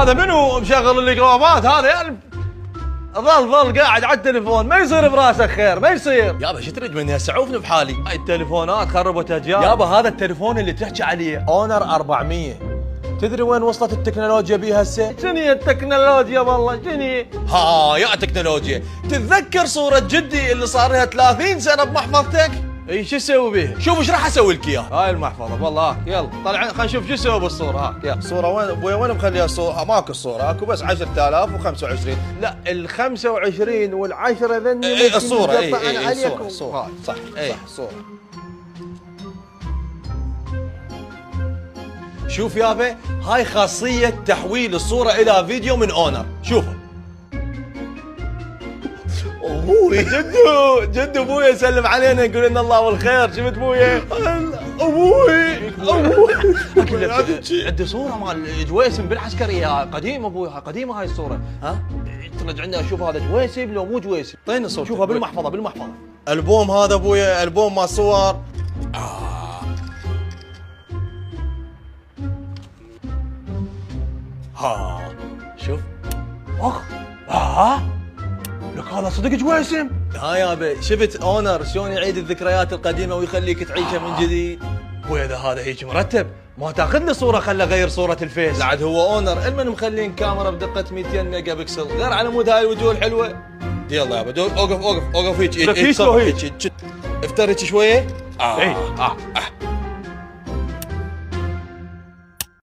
هذا منو مشغل الجرافات هذا يعني؟ ظل قاعد على التليفون، ما يصير براسك خير، ما يصير. يابا شو تريد مني هسه عوفني بحالي. هاي التليفونات خربت اجيال. يابا هذا التليفون اللي تحكي عليه اونر 400. تدري وين وصلت التكنولوجيا بيه هسه؟ شنو هي التكنولوجيا والله شنو؟ ها يا تكنولوجيا، تتذكر صورة جدي اللي صار لها 30 سنة بمحفظتك؟ اي شو اسوي بيها؟ شوف ايش راح اسوي لك اياه. هاي المحفظة والله هاك، يلا طلع خلينا نشوف شو اسوي بالصورة هاك يلا. صورة وين ابويا؟ وين مخليها الصورة؟ ماكو الصورة، اكو بس 10025. لا ال 25 وال10 ذني اي الصورة، اي عليكم. الصورة صح، صح الصورة. شوف يابا، هاي خاصية تحويل الصورة إلى فيديو من اونر، شوفها. ابوي جدو ابوي يسلم علينا يقول لنا الله والخير. شفت ابوي؟ ابوي عندي صوره مال جويسم بالعسكريه قديمه ابوي، قديمه هاي الصوره. ها ترجع عندنا اشوف هذا جويسم لو مو جويسم. طيني الصورة، شوفها بالمحفظه. البوم هذا ابويا، البوم مال صور. ها شوف اخ لك هذا صدق جويسم. ها يابا شفت اونر شلون يعيد الذكريات القديمه ويخليك تعيشها من جديد؟ ابوي اذا هذا هيك مرتب ما تاخذ لي صوره خله غير صوره الفيس. بعد هو اونر المن مخلين كاميرا بدقه 200 ميجا بكسل، غير على مود هاي الوجوه الحلوه. يلا يابا اوقف هيك. هيك افتر هيك شويه. اي